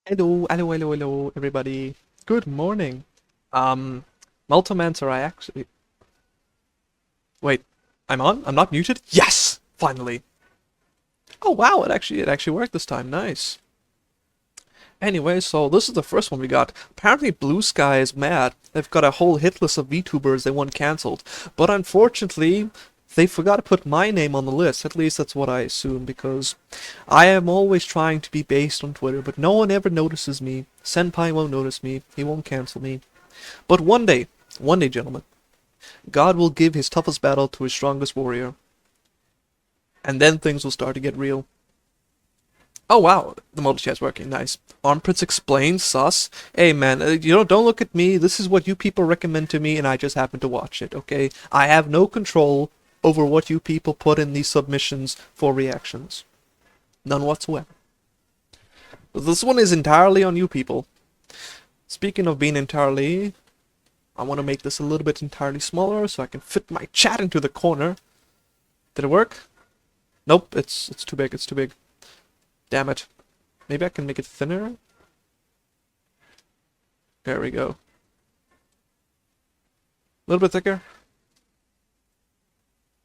Hello, everybody. Good morning. Um, Multimancer, I actually... Wait, I'm on? I'm not muted? Yes! Finally. Oh wow, it actually worked this time. Nice. Anyway, so this is the first one we got. Apparently BlueSky is mad. They've got a whole hit list of VTubers they want cancelled. But unfortunately, they forgot to put my name on the list. At least that's what I assume, because I am always trying to be based on Twitter, but no one ever notices me. Senpai won't notice me. He won't cancel me. But one day, gentlemen, God will give his toughest battle to his strongest warrior. And then things will start to get real. Oh wow, the multi-chat's working, nice. Armpits explains, sus. Hey man, don't look at me, this is what you people recommend to me and I just happen to watch it, okay? I have no control over what you people put in these submissions for reactions. None whatsoever. This one is entirely on you people. Speaking of being entirely, I want to make this a little bit entirely smaller so I can fit my chat into the corner. Did it work? Nope, it's too big, it's too big. Damn it. Maybe I can make it thinner? There we go. A little bit thicker.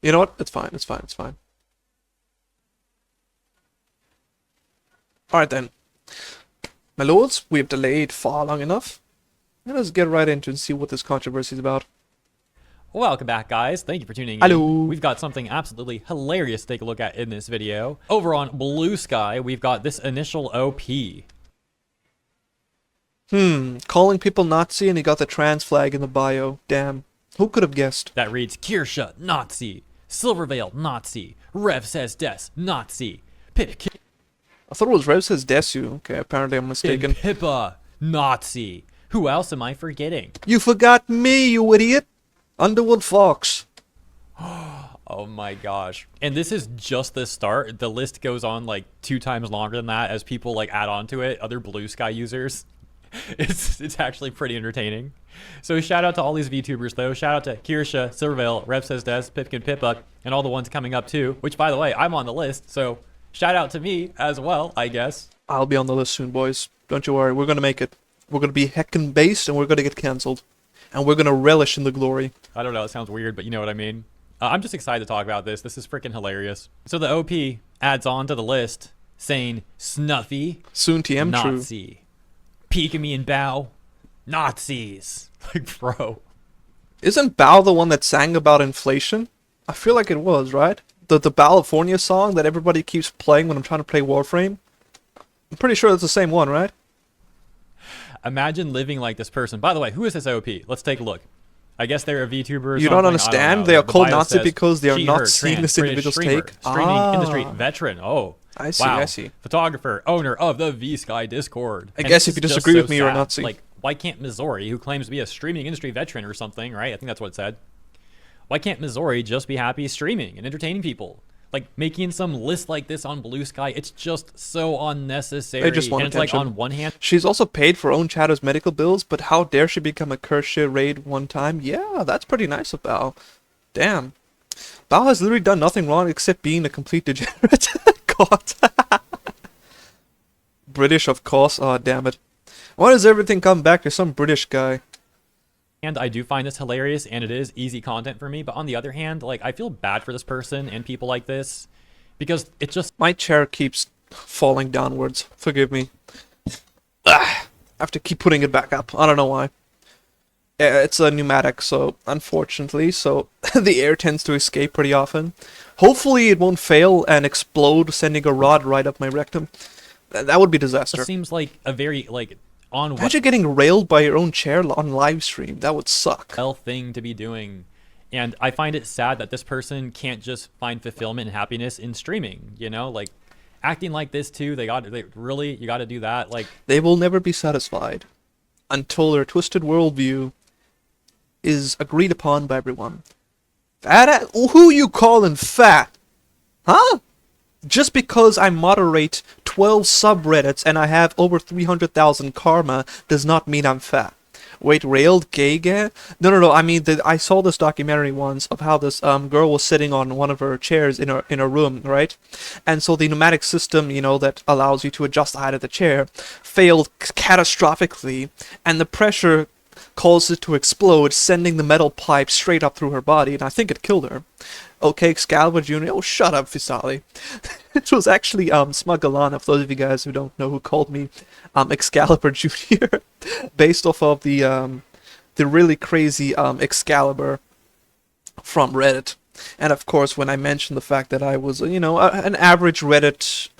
You know what? It's fine, it's fine, it's fine. Alright then. My lords, we have delayed far long enough. Let us get right into and see what this controversy is about. Welcome back, guys. Thank you for tuning in. Hello. We've got something absolutely hilarious to take a look at in this video. Over on BlueSky, we've got this initial OP. Calling people Nazi and he got the trans flag in the bio. Damn. Who could have guessed? That reads, Kirsha, Nazi. Silverveil, Nazi. Rev says des, Nazi. Pip, I thought it was Rev says Desu. Okay, apparently I'm mistaken. Pippa, Nazi. Who else am I forgetting? You forgot me, you idiot! Underworld Fox. Oh my gosh. And this is just the start. The list goes on like 2 times longer than that as people like add on to it, other BlueSky users. It's actually pretty entertaining. So shout out to all these VTubers though. Shout out to Kirsha, Silverveil, Rev Says Des, Pipkin Pippa, and all the ones coming up too, which by the way, I'm on the list. So shout out to me as well, I guess. I'll be on the list soon, boys. Don't you worry, we're gonna make it. We're gonna be heckin' based and we're gonna get cancelled. And we're gonna relish in the glory. I don't know, it sounds weird, but you know what I mean. I'm just excited to talk about this. This is freaking hilarious. So the OP adds on to the list saying Snuffy, Soon TM Nazi, Pikami and Bao, Nazis. Like, bro. Isn't Bao the one that sang about inflation? I feel like it was, right? The California song that everybody keeps playing when I'm trying to play Warframe? I'm pretty sure that's the same one, right? Imagine living like this person. By the way, who is this OP? Let's take a look. I guess they're a VTuber. You don't understand? They are called Nazi because they are not seeing this individual's take. Streaming industry veteran. Oh, I see, wow. I see. Photographer, owner of the VSky Discord. I guess if you disagree with me, you're a Nazi. Like, why can't Missouri, who claims to be a streaming industry veteran or something, right? I think that's what it said. Why can't Missouri just be happy streaming and entertaining people? Like, making some list like this on BlueSky, it's just so unnecessary. They just want and attention. It's like, on one hand, she's also paid for own Chatter's medical bills, but how dare she become a curse shit raid one time? Yeah, that's pretty nice of Bao. Damn. Bao has literally done nothing wrong except being a complete degenerate. God. British, of course. Oh, damn it. Why does everything come back to some British guy? and I do find this hilarious, and it is easy content for me. But on the other hand, like, I feel bad for this person and people like this, because it just... My chair keeps falling downwards. Forgive me. I have to keep putting it back up. I don't know why. It's a pneumatic, so unfortunately, so the air tends to escape pretty often. Hopefully it won't fail and explode, sending a rod right up my rectum. That would be disaster. It seems like a very, like, on Imagine getting railed by your own chair on live stream. That would suck. well thing to be doing. And I find it sad that this person can't just find fulfillment and happiness in streaming, you know? Like, acting like this too, you gotta do that. Like, They will never be satisfied until their twisted worldview is agreed upon by everyone. Who you calling fat? Huh? Just because I moderate 12 subreddits and I have over 300,000 karma does not mean I'm fat. Wait, railed gay guy? No. I mean, I saw this documentary once of how this girl was sitting on one of her chairs in her room, right? And so the pneumatic system, that allows you to adjust the height of the chair, failed catastrophically, and the pressure caused it to explode, sending the metal pipe straight up through her body, and I think it killed her. Okay, Excalibur Jr. Oh, shut up, Visali. It was actually Smuggalana, for those of you guys who don't know, who called me Excalibur Jr. based off of the really crazy Excalibur from Reddit. And of course, when I mentioned the fact that I was, an average Reddit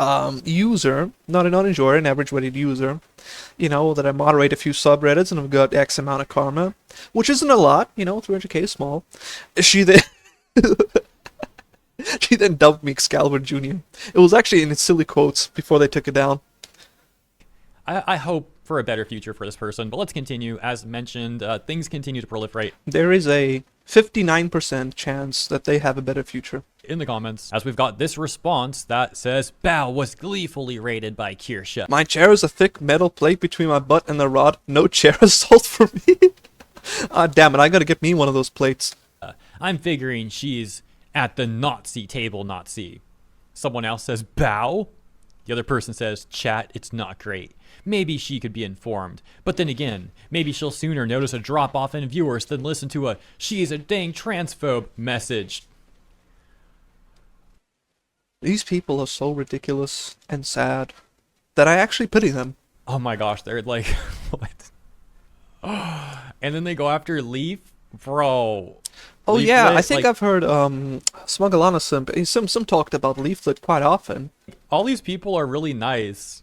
user, not an enjoyer, an average Reddit user, that I moderate a few subreddits and I've got X amount of karma, which isn't a lot, 300k is small. She then she then dubbed me Excalibur Jr. It was actually in its silly quotes before they took it down. I hope for a better future for this person, but let's continue. As mentioned, things continue to proliferate. There is a 59% chance that they have a better future. In the comments, as we've got this response that says, Bao was gleefully rated by Kirsha. My chair is a thick metal plate between my butt and the rod. No chair assault for me. Damn it, I gotta get me one of those plates. I'm figuring she's at the Nazi table, Nazi. Someone else says, Bao? The other person says, chat, it's not great. Maybe she could be informed. But then again, maybe she'll sooner notice a drop-off in viewers than listen to a she's a dang transphobe message. These people are so ridiculous and sad that I actually pity them. Oh my gosh, they're like, what? And then they go after Leaf? Bro. Oh Leaflet, yeah, I think like, I've heard Smuggalana some talked about Leaflet quite often. all these people are really nice.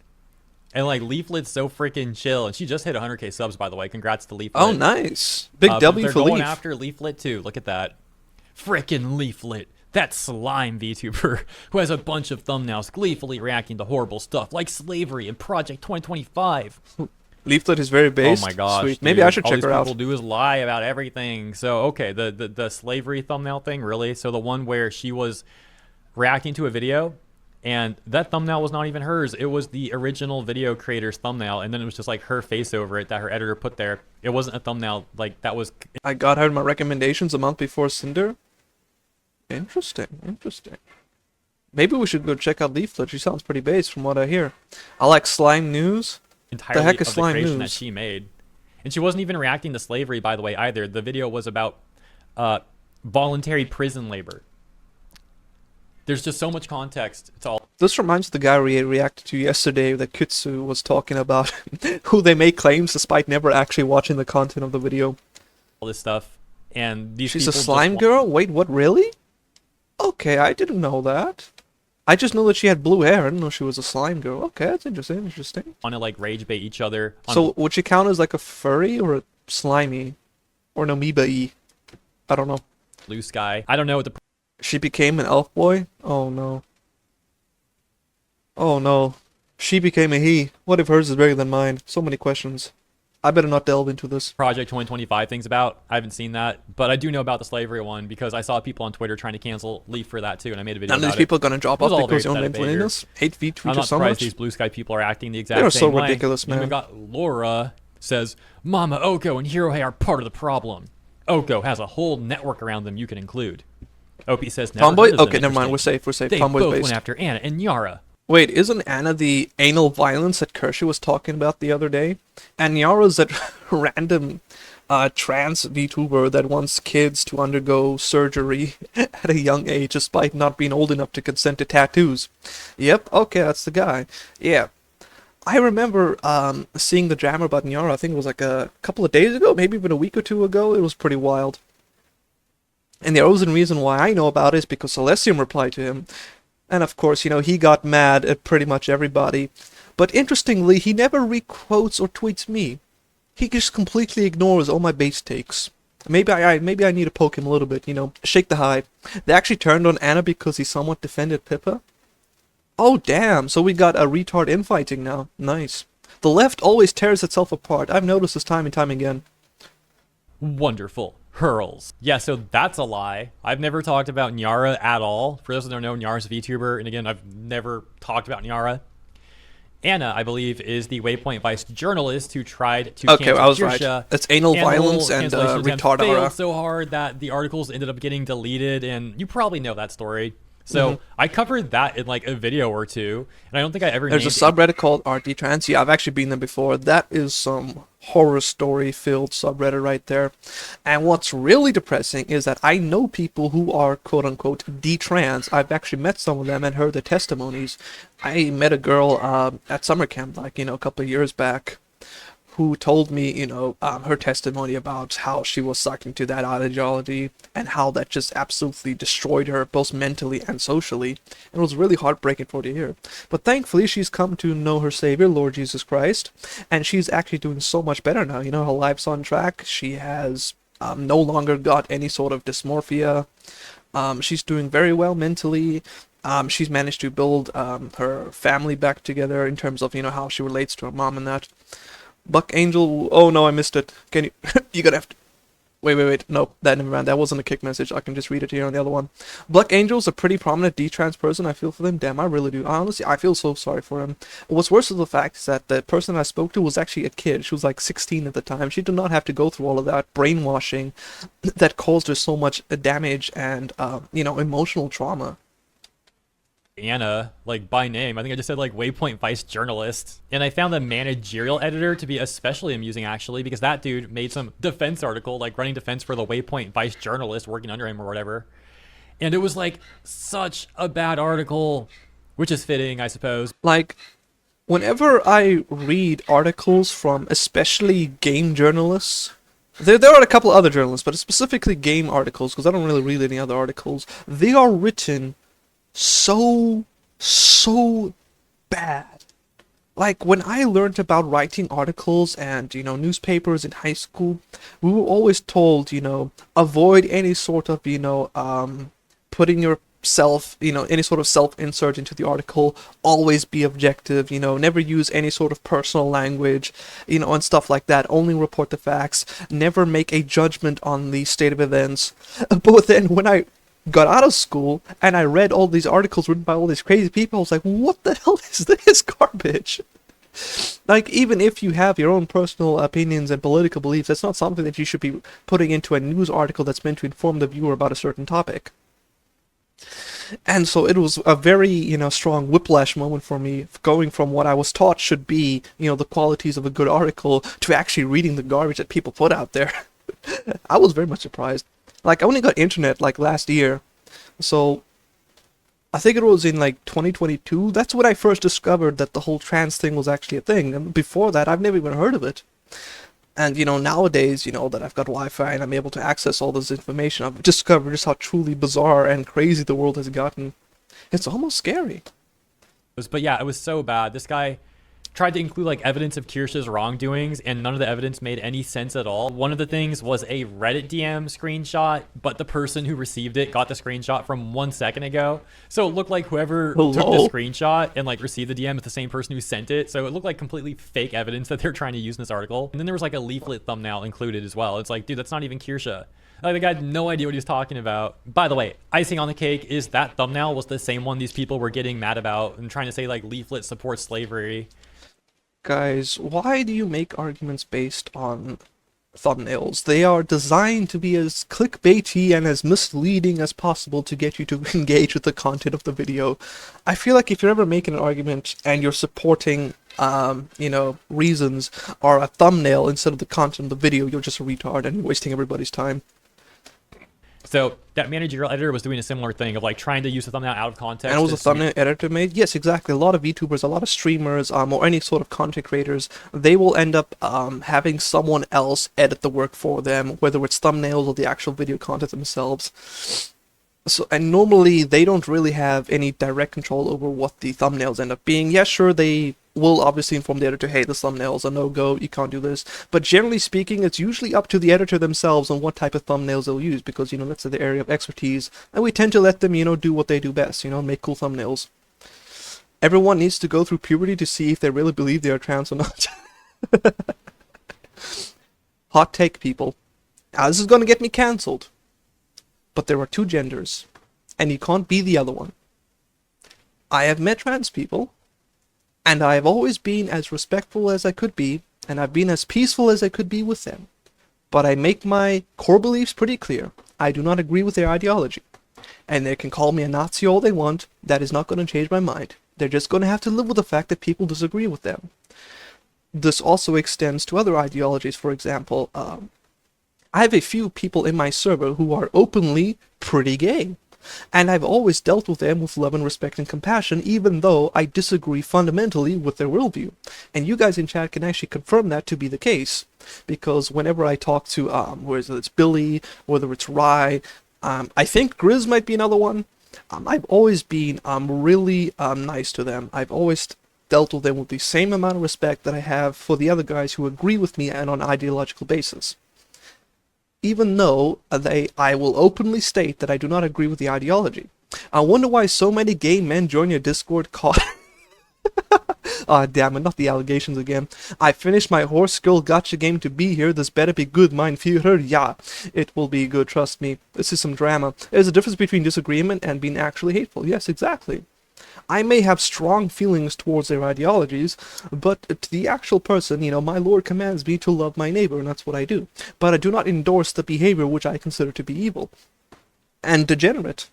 And like Leaflet's so freaking chill. And she just hit 100k subs, by the way. Congrats to Leaflet. Oh, nice. Big W they're for going Leaf. after Leaflet too. Look at that. Frickin' Leaflet. That slime VTuber who has a bunch of thumbnails gleefully reacting to horrible stuff like slavery and Project 2025. Leaflet is very based. Oh my gosh. Sweet. Dude. Maybe I should all check her out. All these people do is lie about everything. So, okay, the slavery thumbnail thing, really? So the one where she was reacting to a video and that thumbnail was not even hers. It was the original video creator's thumbnail, and then it was just like her face over it that her editor put there. It wasn't a thumbnail. Like, that was... I got her my recommendations a month before Cinder. Interesting. Maybe we should go check out Leaflet. She sounds pretty based from what I hear. I like Slime News. Entirely the heck is of the Slime creation News? that she made. And she wasn't even reacting to slavery, by the way, either. The video was about voluntary prison labor. There's just so much context. It's all... This reminds me of the guy we reacted to yesterday that Kutsu was talking about, who they make claims despite never actually watching the content of the video. all this stuff. And these She's a people slime just girl? Wait, what, really? Okay, I didn't know that. I just know that she had blue hair. I didn't know she was a slime girl. Okay, that's interesting. want to like rage bait each other. So would she count as like a furry or a slimy? Or an amoeba-y? I don't know. BlueSky. I don't know what the... She became an elf boy? Oh no. Oh no. She became a he. What if hers is bigger than mine? So many questions. I better not delve into this. Project 2025 thing's about. I haven't seen that, but I do know about the slavery one because I saw people on Twitter trying to cancel Leaf for that too, and I made a video None of about these people are gonna drop It was off all because very you're on pathetic influence. Hate I'm VTuber not so surprised much. these BlueSky people are acting the They exact are same so way. ridiculous, And then we man. got Laura says, Mama Oko and Hero Hei are part of the problem. Oko has a whole network around them you can include. Opie says, never Tomboy? heard of them. Okay, never mind. Interesting. We're safe. They Tomboy's both based. went after Anna and Yara. Wait, isn't Anna the anal violence that Kershaw was talking about the other day? And Yara's that random trans VTuber that wants kids to undergo surgery at a young age despite not being old enough to consent to tattoos. Yep, okay, that's the guy. Yeah. I remember seeing the drama about Nyara, I think it was like a couple of days ago, maybe even a week or two ago. It was pretty wild. And the only reason why I know about it is because Celestium replied to him. And of course, he got mad at pretty much everybody. But interestingly, he never requotes or tweets me. He just completely ignores all my base takes. Maybe I need to poke him a little bit, shake the hive. They actually turned on Anna because he somewhat defended Pippa. Oh damn, so we got a retard infighting now. Nice. The left always tears itself apart. I've noticed this time and time again. Wonderful. Hurls. Yeah, so that's a lie. I've never talked about Nyara at all. For those that don't know, Nyara's a VTuber, and again, I've never talked about Nyara. Anna, I believe, is the Waypoint Vice journalist who tried to Okay, cancel I was Kirsha. right. It's anal And the whole violence and cancellation attempt retard failed aura. so hard that the articles ended up getting deleted, and you probably know that story. So Mm-hmm. I covered that in like a video or two, and I don't think I ever There's a named subreddit called RT Trans. Yeah, I've actually been there before. That is some horror story filled subreddit right there. And what's really depressing is that I know people who are quote unquote D-trans. I've actually met some of them and heard their testimonies. I met a girl at summer camp, like, a couple of years back, who told me, her testimony about how she was sucking to that ideology and how that just absolutely destroyed her, both mentally and socially. And it was really heartbreaking for her to hear. But thankfully, she's come to know her Savior, Lord Jesus Christ, and she's actually doing so much better now. Her life's on track. She has no longer got any sort of dysmorphia. She's doing very well mentally. She's managed to build her family back together in terms of, how she relates to her mom and that. Buck Angel. Oh no, I missed it. Can you? You're gonna have to. Wait. No, never mind. That wasn't a kick message. I can just read it here on the other one. Buck Angel's a pretty prominent D-trans person. I feel for them. Damn, I really do. Honestly, I feel so sorry for him. What's worse is the fact is that the person I spoke to was actually a kid. She was like 16 at the time. She did not have to go through all of that brainwashing that caused her so much damage and emotional trauma. Anna, like, by name. I think I just said, like, Waypoint Vice journalist. And I found the managerial editor to be especially amusing, actually, because that dude made some defense article, like, running defense for the Waypoint Vice journalist working under him or whatever. And it was, like, such a bad article, which is fitting, I suppose. Like, whenever I read articles from especially game journalists, there are a couple other journalists, but specifically game articles, because I don't really read any other articles, they are written so bad. Like, when I learned about writing articles and, newspapers in high school, we were always told, avoid any sort of, putting yourself, any sort of self-insert into the article, always be objective, never use any sort of personal language, and stuff like that, only report the facts, never make a judgment on the state of events. But then when I got out of school and I read all these articles written by all these crazy people, I was like, what the hell is this garbage? Like, even if you have your own personal opinions and political beliefs, that's not something that you should be putting into a news article that's meant to inform the viewer about a certain topic. And so it was a very, strong whiplash moment for me, going from what I was taught should be, the qualities of a good article to actually reading the garbage that people put out there. I was very much surprised. Like, I only got internet, like, last year, so I think it was in, like, 2022. That's when I first discovered that the whole trans thing was actually a thing, and before that, I've never even heard of it. And, nowadays, that I've got Wi-Fi and I'm able to access all this information, I've discovered just how truly bizarre and crazy the world has gotten. It's almost scary. But yeah, it was so bad. This guy tried to include like evidence of Kirsha's wrongdoings, and none of the evidence made any sense at all. One of the things was a Reddit DM screenshot, but the person who received it got the screenshot from 1 second ago. So it looked like whoever took the screenshot and like received the DM is the same person who sent it. So it looked like completely fake evidence that they're trying to use in this article. And then there was like a leaflet thumbnail included as well. It's like, dude, that's not even Kirsha. Like, the guy had no idea what he was talking about. By the way, icing on the cake is that thumbnail was the same one these people were getting mad about and trying to say like leaflet supports slavery. Guys, why do you make arguments based on thumbnails? They are designed to be as clickbaity and as misleading as possible to get you to engage with the content of the video. I feel like if you're ever making an argument and you're supporting reasons are a thumbnail instead of the content of the video, you're just a retard and you're wasting everybody's time. So that managerial editor was doing a similar thing of like trying to use the thumbnail out of context. And it was a thumbnail editor made? Yes, exactly. A lot of VTubers, a lot of streamers, or any sort of content creators, they will end up having someone else edit the work for them, whether it's thumbnails or the actual video content themselves. So, and normally they don't really have any direct control over what the thumbnails end up being. Yeah, sure, they will obviously inform the editor, hey, this thumbnail is a no-go, you can't do this. But generally speaking, it's usually up to the editor themselves on what type of thumbnails they'll use, because, that's their area of expertise, and we tend to let them, do what they do best, make cool thumbnails. Everyone needs to go through puberty to see if they really believe they are trans or not. Hot take, people. Now, this is gonna get me cancelled. But there are two genders, and you can't be the other one. I have met trans people, And I've always been as respectful as I could be, and I've been as peaceful as I could be with them. But I make my core beliefs pretty clear. I do not agree with their ideology. And they can call me a Nazi all they want, that is not going to change my mind. They're just going to have to live with the fact that people disagree with them. This also extends to other ideologies. For example, I have a few people in my server who are openly pretty gay. And I've always dealt with them with love and respect and compassion, even though I disagree fundamentally with their worldview. And you guys in chat can actually confirm that to be the case. Because whenever I talk to, whether it's Billy, whether it's Rye, I think Grizz might be another one, I've always been really nice to them. I've always dealt with them with the same amount of respect that I have for the other guys who agree with me and on an ideological basis. Even though I will openly state that I do not agree with the ideology. I wonder why so many gay men join your Discord call. Ah, damn it, not the allegations again. I finished my horse girl gotcha game to be here. This better be good, mein Führer. Yeah, it will be good, trust me. This is some drama. There's a difference between disagreement and being actually hateful. Yes, exactly. I may have strong feelings towards their ideologies, but to the actual person, my Lord commands me to love my neighbor, and that's what I do. But I do not endorse the behavior which I consider to be evil and degenerate.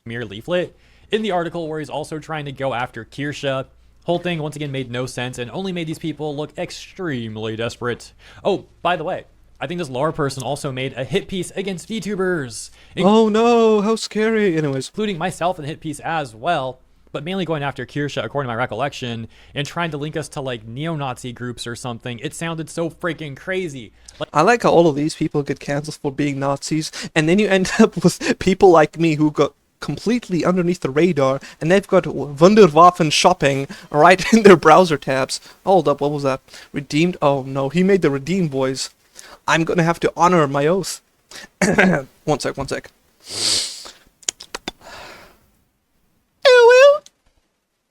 Mere leaflet in the article where he's also trying to go after Kirsha. Whole thing once again made no sense and only made these people look extremely desperate. Oh, by the way, I think this lore person also made a hit piece against VTubers. Oh no, how scary. Anyways. Including myself in the hit piece as well, but mainly going after Kirsha according to my recollection and trying to link us to like neo-Nazi groups or something. It sounded so freaking crazy. I like how all of these people get cancelled for being Nazis, and then you end up with people like me who got completely underneath the radar, and they've got Wunderwaffen shopping right in their browser tabs. Hold up, what was that? Redeemed? Oh no, he made the redeem boys. I'm gonna have to honor my oath. One sec.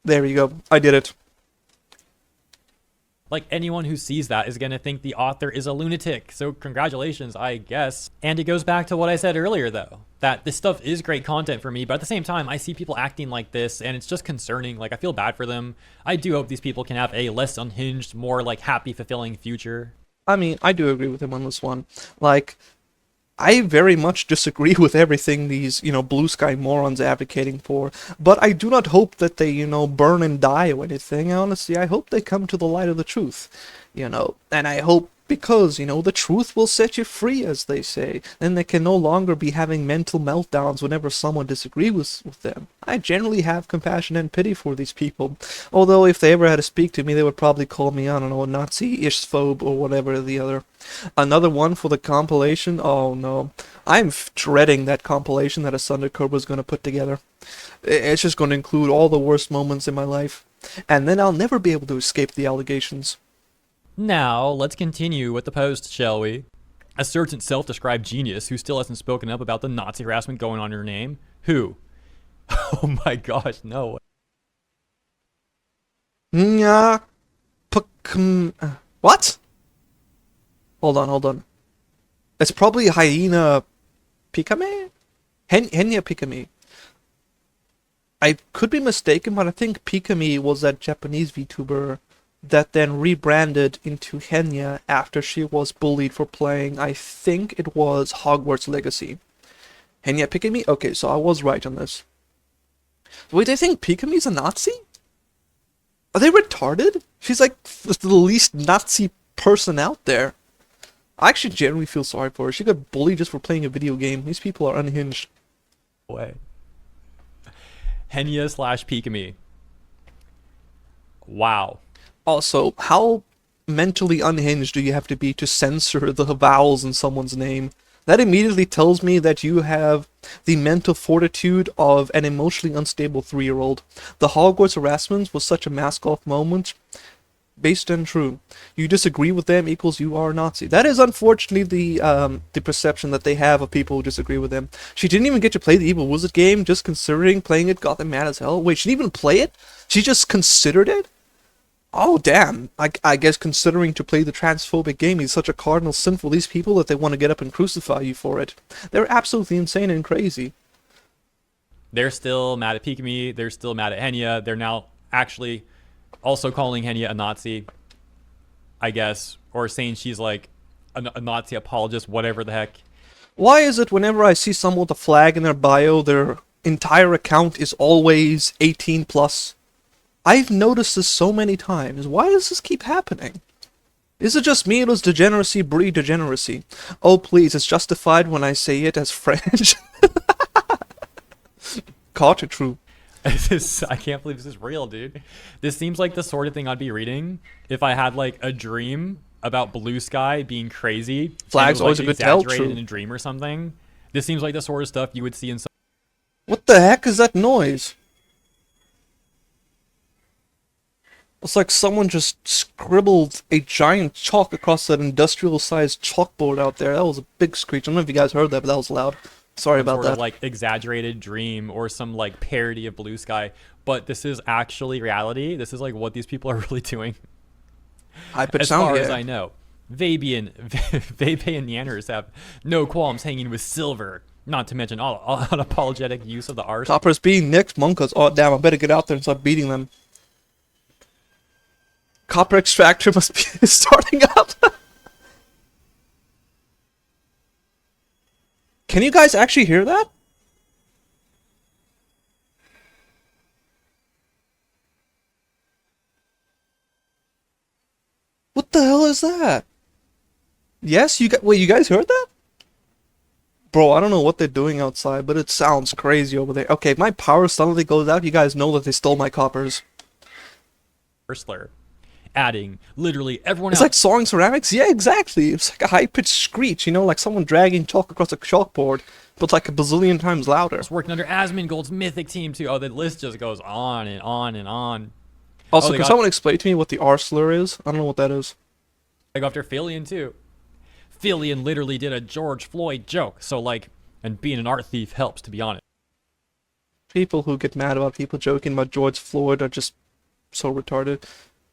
There you go. I did it. Like, anyone who sees that is going to think the author is a lunatic. So congratulations, I guess. And it goes back to what I said earlier, though, that this stuff is great content for me. But at the same time, I see people acting like this, and it's just concerning. Like, I feel bad for them. I do hope these people can have a less unhinged, more, like, happy, fulfilling future. I mean, I do agree with him on this one. Like, I very much disagree with everything these, BlueSky morons are advocating for, but I do not hope that they, burn and die or anything. Honestly, I hope they come to the light of the truth, and I hope because, the truth will set you free, as they say. Then they can no longer be having mental meltdowns whenever someone disagrees with them. I generally have compassion and pity for these people, although if they ever had to speak to me, they would probably call me, I don't know, a Nazi-ish-phobe or whatever the other. Another one for the compilation? Oh no. I'm dreading that compilation that Asunder Cobra's going to put together. It's just going to include all the worst moments in my life. And then I'll never be able to escape the allegations. Now, let's continue with the post, shall we? A certain self-described genius who still hasn't spoken up about the Nazi harassment going on in her name. Who? Oh my gosh, no. What? Hold on. It's probably Hyena Pikame? Henya Pikame. I could be mistaken, but I think Pikami was that Japanese VTuber that then rebranded into Henya after she was bullied for playing, I think it was Hogwarts Legacy. Henya Pikami? Okay, so I was right on this. Wait, they think Pikami's a Nazi? Are they retarded? She's like the least Nazi person out there. I actually genuinely feel sorry for her. She got bullied just for playing a video game. These people are unhinged. Way. Henya / Pikami. Wow. Also, how mentally unhinged do you have to be to censor the vowels in someone's name? That immediately tells me that you have the mental fortitude of an emotionally unstable 3-year-old. The Hogwarts harassment was such a mask-off moment. Based and true. You disagree with them equals you are a Nazi. That is unfortunately the perception that they have of people who disagree with them. She didn't even get to play the Evil Wizard game, just considering playing it got them mad as hell. Wait, she didn't even play it? She just considered it? Oh, damn. I guess considering to play the transphobic game is such a cardinal sin for these people that they want to get up and crucify you for it. They're absolutely insane and crazy. They're still mad at Pikami. They're still mad at Henya. They're now actually also calling Henya a Nazi, I guess, or saying she's like a Nazi apologist, whatever the heck. Why is it whenever I see someone with a flag in their bio, their entire account is always 18 plus? I've noticed this so many times. Why does this keep happening? Is it just me or does degeneracy breed degeneracy? Oh please, it's justified when I say it as French. Caught it true. I can't believe this is real, dude. This seems like the sort of thing I'd be reading if I had like a dream about BlueSky being crazy. Flags always a good tell, exaggerated true. in a dream or something. This seems like the sort of stuff you would see in some. What the heck is that noise? It's like someone just scribbled a giant chalk across that industrial-sized chalkboard out there. That was a big screech. I don't know if you guys heard that, but that was loud. Sorry about sort that. Of like exaggerated dream or some like parody of BlueSky, but this is actually reality. This is like what these people are really doing. As far as I know, Vape and Neanders have no qualms hanging with silver. Not to mention all unapologetic use of the art. Copper's being nicked, Monkas. Oh damn! I better get out there and start beating them. Copper extractor must be starting up. Can you guys actually hear that? What the hell is that? Yes, wait, you guys heard that? Bro, I don't know what they're doing outside, but it sounds crazy over there. Okay, if my power suddenly goes out, you guys know that they stole my coppers. Slur. Adding literally everyone else. It's like sawing ceramics? Yeah, exactly. It's like a high-pitched screech, you know, like someone dragging chalk across a chalkboard, but like a bazillion times louder. It's working under Asmongold's mythic team too. Oh, the list just goes on and on and on. Also, can someone explain to me what the R slur is? I don't know what that is. I go after Philion too. Philion literally did a George Floyd joke, so like, and being an art thief helps, to be honest. People who get mad about people joking about George Floyd are just so retarded.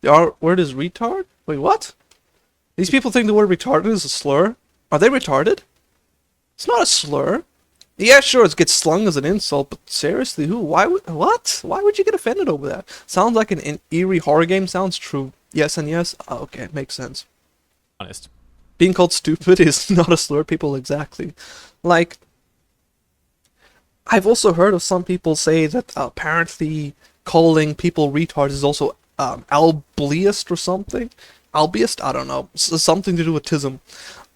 The R word is retard? Wait, what? These people think the word retarded is a slur? Are they retarded? It's not a slur. Yeah, sure, it gets slung as an insult, but seriously, who? Why would? What? Why would you get offended over that? Sounds like an eerie horror game. Sounds true. Yes and yes. Oh, okay, makes sense. Honest. Being called stupid is not a slur, people, exactly. Like, I've also heard of some people say that apparently calling people retards is also albiest or something. Albiest? I don't know. Something to do with tism.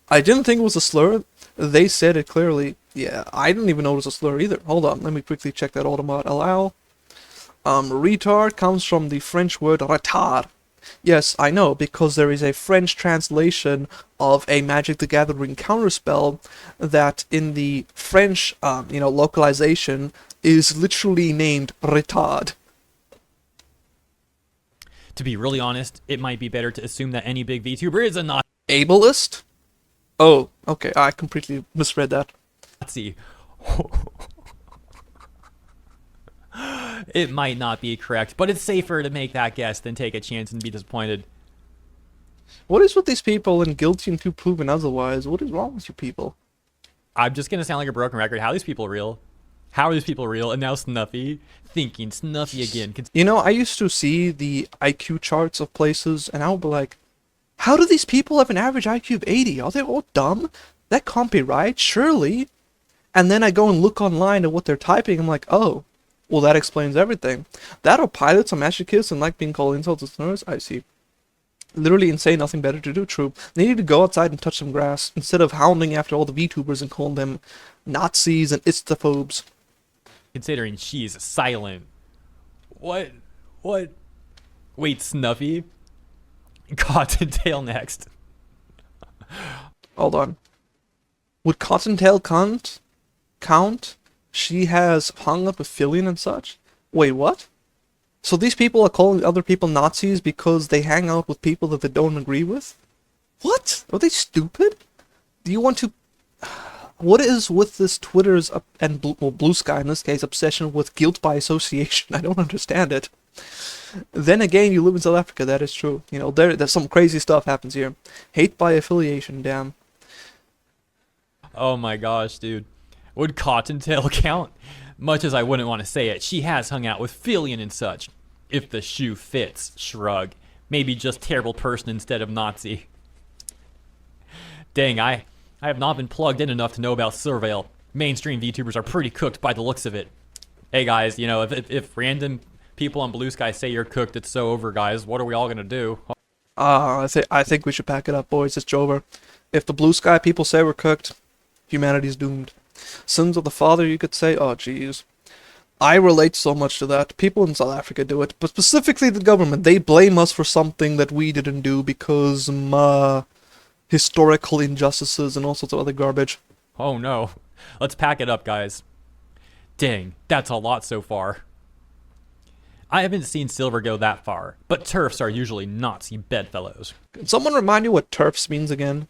I didn't think it was a slur. They said it clearly. Yeah, I didn't even notice a slur either. Hold on, let me quickly check that automod. Allow. Retard comes from the French word retard. Yes, I know, because there is a French translation of a Magic the Gathering counterspell that in the French, localization is literally named retard. To be really honest, it might be better to assume that any big VTuber is a Nazi. Ableist? Oh, okay, I completely misread that. It might not be correct, but it's safer to make that guess than take a chance and be disappointed. What is with these people and guilty until proven otherwise? What is wrong with you people? I'm just gonna sound like a broken record. How are these people real? How are these people real? And now Snuffy, thinking Snuffy again. You know, I used to see the IQ charts of places, and I would be like, how do these people have an average IQ of 80? Are they all dumb? That can't be right, surely. And then I go and look online at what they're typing, I'm like, oh, well, that explains everything. That or pilots are masochists and like being called insults and slurs? I see. Literally insane, nothing better to do, true. They need to go outside and touch some grass, instead of hounding after all the VTubers and calling them Nazis and istaphobes. Considering she's silent. What? Wait, Snuffy? Cottontail next. Hold on. Would Cottontail count? She has hung up with Philion and such? Wait, what? So these people are calling other people Nazis because they hang out with people that they don't agree with? What? Are they stupid? Do you want to... What is with this Twitter's and BlueSky in this case obsession with guilt by association? I don't understand it. Then again, you live in South Africa, that is true. You know, there's some crazy stuff happens here. Hate by affiliation, damn. Oh my gosh, dude. Would Cottontail count? Much as I wouldn't want to say it, she has hung out with Philion and such. If the shoe fits, shrug. Maybe just terrible person instead of Nazi. Dang, I have not been plugged in enough to know about Surveil. Mainstream VTubers are pretty cooked by the looks of it. Hey guys, you know, if random people on BlueSky say you're cooked, it's so over, guys. What are we all gonna do? I think we should pack it up, boys. It's over. If the BlueSky people say we're cooked, humanity's doomed. Sins of the father, you could say. Oh, jeez. I relate so much to that. People in South Africa do it, but specifically the government. They blame us for something that we didn't do because historical injustices and all sorts of other garbage. Oh no. Let's pack it up, guys. Dang, that's a lot so far. I haven't seen Silver go that far, but TERFs are usually Nazi bedfellows. Can someone remind you what TERFs means again?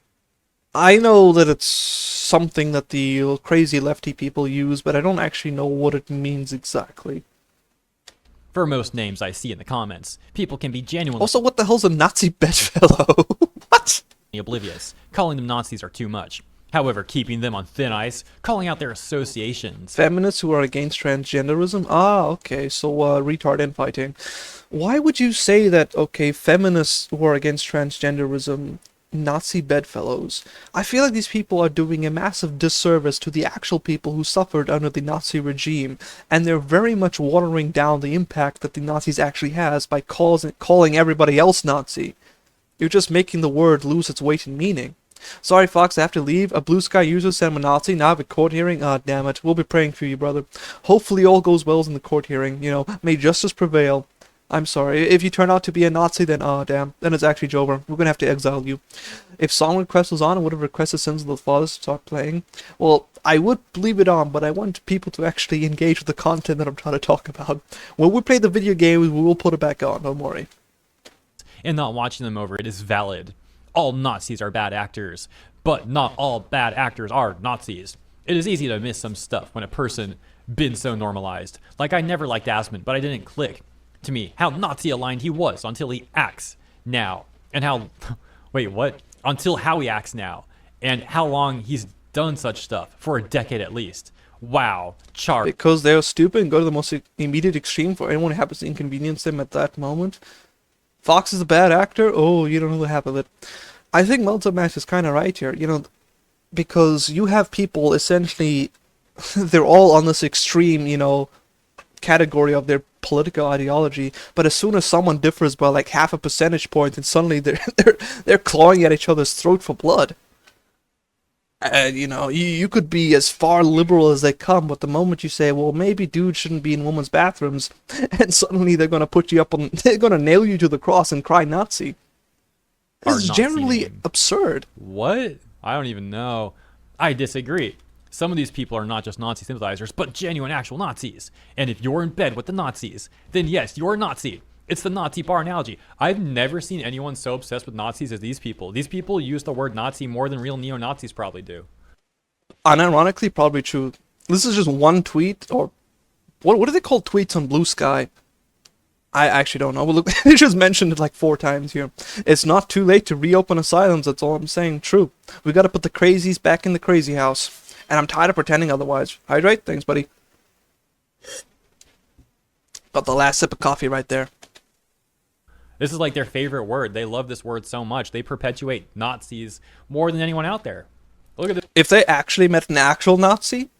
I know that it's something that the crazy lefty people use, but I don't actually know what it means exactly. For most names I see in the comments, people can be genuinely Also, what the hell's a Nazi bedfellow? What? oblivious. Calling them Nazis are too much. However, keeping them on thin ice, calling out their associations. Feminists who are against transgenderism? Ah, okay, so retard infighting. Why would you say that, okay, feminists who are against transgenderism, Nazi bedfellows? I feel like these people are doing a massive disservice to the actual people who suffered under the Nazi regime, and they're very much watering down the impact that the Nazis actually has by calling everybody else Nazi. You're just making the word lose its weight in meaning. Sorry, Fox, I have to leave. A BlueSky user said I'm a Nazi. Now I have a court hearing. Ah, damn it. We'll be praying for you, brother. Hopefully all goes well in the court hearing. You know, may justice prevail. I'm sorry. If you turn out to be a Nazi, then damn. Then it's actually over. We're gonna have to exile you. If song request was on, I would have requested Sins of the Fathers to start playing. Well, I would leave it on, but I want people to actually engage with the content that I'm trying to talk about. When we play the video games, we will put it back on. Don't worry. And not watching them over it is valid. All Nazis are bad actors, but not all bad actors are Nazis. It is easy to miss some stuff when a person been so normalized. Like I never liked Asmund, but I didn't click to me how Nazi aligned he was until he acts now. And how, wait, what? Until how he acts now. And how long he's done such stuff, for a decade at least. Wow, Char. Because they're stupid and go to the most immediate extreme for anyone who happens to inconvenience them at that moment. Fox is a bad actor? Oh, you don't know the half of it. I think Multimax is kind of right here, you know, because you have people essentially, they're all on this extreme, you know, category of their political ideology, but as soon as someone differs by like half a percentage point, and suddenly they're clawing at each other's throat for blood. And, you know, you could be as far liberal as they come, but the moment you say, well, maybe dudes shouldn't be in women's bathrooms, and suddenly they're going to put you up on, they're going to nail you to the cross and cry Nazi. This is generally absurd. What? I don't even know. I disagree. Some of these people are not just Nazi sympathizers, but genuine actual Nazis. And if you're in bed with the Nazis, then yes, you're a Nazi. It's the Nazi bar analogy. I've never seen anyone so obsessed with Nazis as these people. These people use the word Nazi more than real neo-Nazis probably do. Unironically, probably true. This is just one tweet, or what do they call tweets on BlueSky? I actually don't know. But look, they just mentioned it like 4 times here. It's not too late to reopen asylums, that's all I'm saying. True. We gotta put the crazies back in the crazy house. And I'm tired of pretending otherwise. Hydrate? Thanks, buddy. Got the last sip of coffee right there. This is like their favorite word. They love this word so much. They perpetuate Nazis more than anyone out there. Look at this. If they actually met an actual Nazi,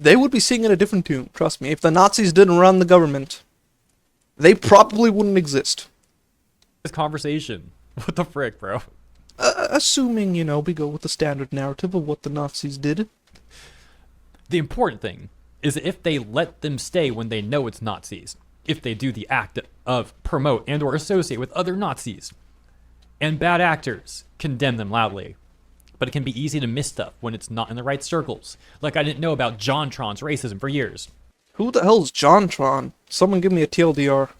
they would be singing a different tune. Trust me. If the Nazis didn't run the government, they probably wouldn't exist. This conversation. What the frick, bro? Assuming, you know, we go with the standard narrative of what the Nazis did. The important thing is if they let them stay when they know it's Nazis. If they do the act of promote and or associate with other Nazis. And bad actors, condemn them loudly. But it can be easy to miss stuff when it's not in the right circles. Like I didn't know about JonTron's racism for years. Who the hell's JonTron? Someone give me a TLDR.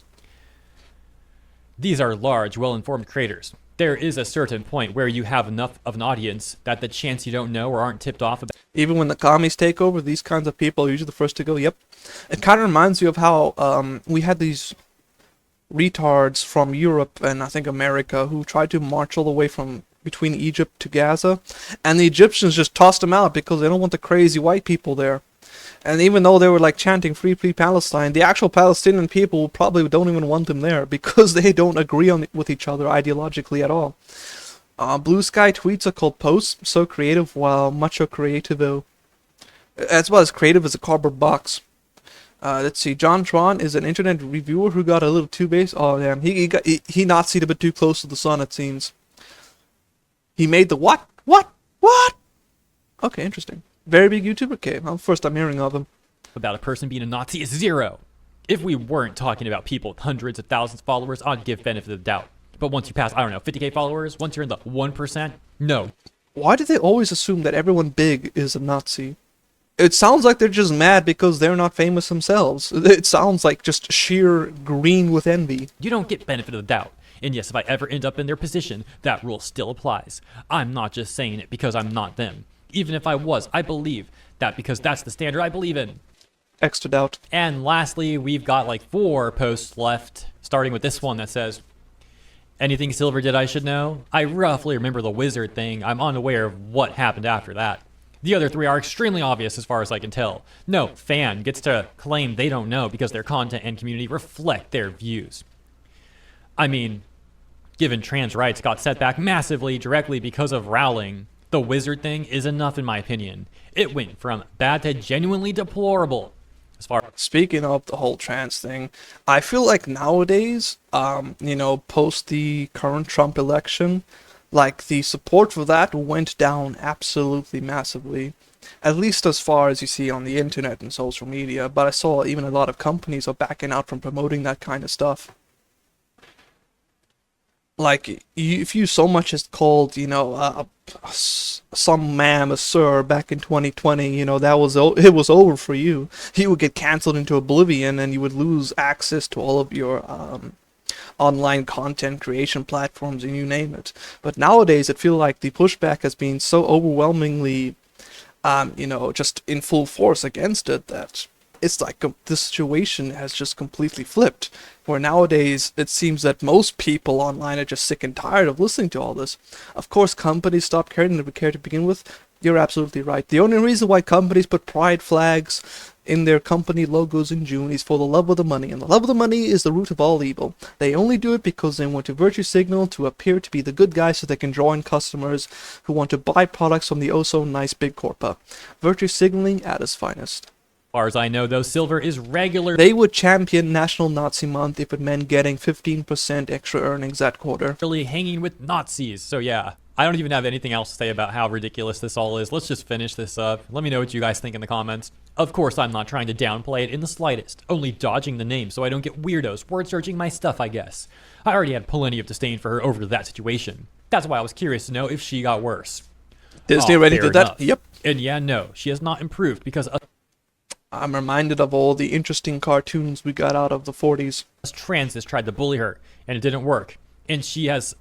These are large, well-informed creators. There is a certain point where you have enough of an audience that the chance you don't know or aren't tipped off about. Even when the commies take over, these kinds of people are usually the first to go, yep. It kind of reminds you of how we had these retards from Europe and I think America who tried to march all the way from between Egypt to Gaza, and the Egyptians just tossed them out because they don't want the crazy white people there. And even though they were like chanting free Palestine, the actual Palestinian people probably don't even want them there because they don't agree with each other ideologically at all. BlueSky tweets are called posts, so creative while mucho creativo. As well as creative as a cardboard box. Let's see, John Tron is an internet reviewer who got a little too base. Oh damn, he Nazi'd a bit too close to the sun, it seems. He made the what? Okay, interesting. Very big YouTuber? Okay, well, first I'm hearing of him. About a person being a Nazi is 0. If we weren't talking about people with hundreds of thousands of followers, I'd give benefit of the doubt. But once you pass, I don't know, 50k followers, once you're in the 1%, no. Why do they always assume that everyone big is a Nazi? It sounds like they're just mad because they're not famous themselves. It sounds like just sheer green with envy. You don't get benefit of the doubt. And yes, if I ever end up in their position, that rule still applies. I'm not just saying it because I'm not them. Even if I was, I believe that because that's the standard I believe in. Extra doubt. And lastly, we've got like 4 posts left, starting with this one that says, anything Silver did I should know? I roughly remember the wizard thing. I'm unaware of what happened after that. The other 3 are extremely obvious as far as I can tell. No fan gets to claim they don't know because their content and community reflect their views. I mean, given trans rights got set back massively directly because of Rowling, the wizard thing is enough in my opinion. It went from bad to genuinely deplorable. As far Speaking of the whole trans thing, I feel like nowadays, post the current Trump election, like the support for that went down absolutely massively. At least as far as you see on the internet and social media, but I saw even a lot of companies are backing out from promoting that kind of stuff. Like, if you so much as called, some ma'am a sir back in 2020, it was over for you. You would get cancelled into oblivion and you would lose access to all of your online content creation platforms and you name it. But nowadays, it feels like the pushback has been so overwhelmingly, just in full force against it that it's like the situation has just completely flipped. Where nowadays, it seems that most people online are just sick and tired of listening to all this. Of course, companies stop caring to care to begin with. You're absolutely right. The only reason why companies put pride flags in their company logos in June is for the love of the money, and the love of the money is the root of all evil. They only do it because they want to virtue signal to appear to be the good guys so they can draw in customers who want to buy products from the oh-so-nice big corpa. Virtue signaling at its finest. As far as I know, though, Silver is regular. They would champion National Nazi Month if it meant getting 15% extra earnings that quarter. Really hanging with Nazis. So yeah, I don't even have anything else to say about how ridiculous this all is. Let's just finish this up. Let me know what you guys think in the comments. Of course, I'm not trying to downplay it in the slightest, only dodging the name so I don't get weirdos word searching my stuff, I guess. I already had plenty of disdain for her over that situation. That's why I was curious to know if she got worse. Disney already did that? Yep. And yeah, no, she has not improved because I'm reminded of all the interesting cartoons we got out of the 40s. Transes tried to bully her, and it didn't work. And she's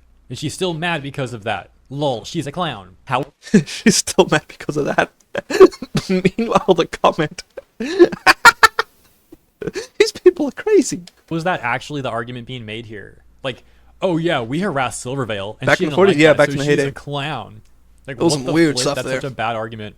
still mad because of that. Lol, she's a clown. How? She's still mad because of that. Meanwhile, the comment. These people are crazy. Was that actually the argument being made here? Like, oh yeah, we harassed Silvervale, and back she in the didn't 40s, like yeah, that, back so in the she's heyday. a clown. Like, There was some weird flip? stuff That's there. such a bad argument.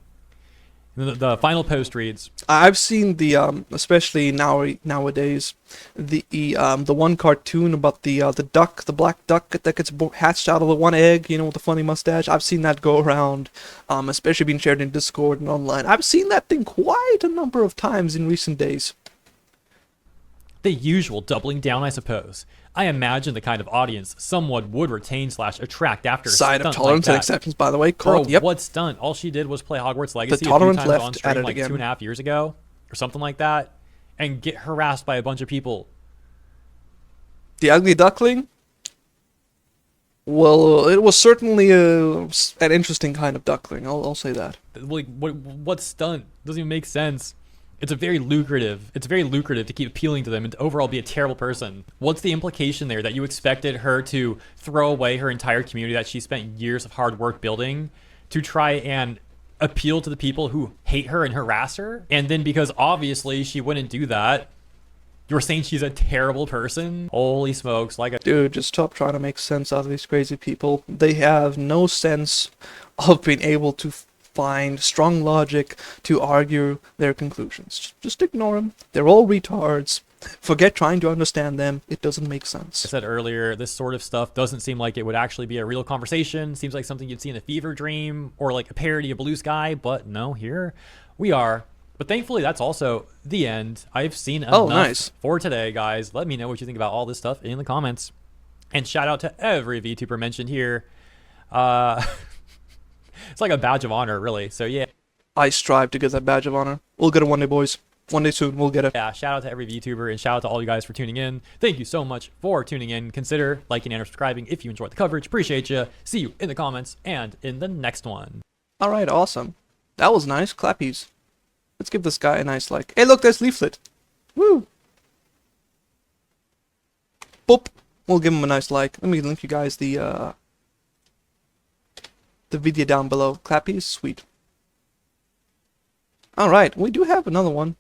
The final post reads, I've seen the especially nowadays the one cartoon about the duck, the black duck that gets hatched out of the one egg, with the funny mustache. I've seen that go around, especially being shared in Discord and online. I've seen that thing quite a number of times in recent days. the usual doubling down, I suppose. I imagine the kind of audience someone would retain / attract after a Side of stunt tolerance like and that. acceptance, by the way. Bro, Called, yep. what stunt? All she did was play Hogwarts Legacy a few tolerant times left on at stream it like again. 2.5 years ago or something like that, and get harassed by a bunch of people. The Ugly Duckling? Well, it was certainly an interesting kind of duckling. I'll say that. Like, what stunt? Doesn't even make sense. It's very lucrative to keep appealing to them and to overall be a terrible person. What's the implication there that you expected her to throw away her entire community that she spent years of hard work building to try and appeal to the people who hate her and harass her? And then because obviously she wouldn't do that, you're saying she's a terrible person? Holy smokes, Dude, just stop trying to make sense out of these crazy people. They have no sense of being able to find strong logic to argue their conclusions. Just ignore them. They're all retards. Forget trying to understand them. It doesn't make sense. I said earlier, this sort of stuff doesn't seem like it would actually be a real conversation. Seems like something you'd see in a fever dream or like a parody of BlueSky, but no, here we are. But thankfully, that's also the end. I've seen enough for today, guys. Let me know what you think about all this stuff in the comments. And shout out to every VTuber mentioned here. It's like a badge of honor, really. So yeah. I strive to get that badge of honor. We'll get it one day, boys. One day soon, we'll get it. Yeah, shout out to every VTuber and shout out to all you guys for tuning in. Thank you so much for tuning in. Consider liking and subscribing if you enjoyed the coverage. Appreciate you. See you in the comments and in the next one. All right, awesome. That was nice. Clappies. Let's give this guy a nice like. Hey, look, there's Leaflet. Woo. Boop. We'll give him a nice like. Let me link you guys the video down below. Clappies, sweet. All right, we do have another one.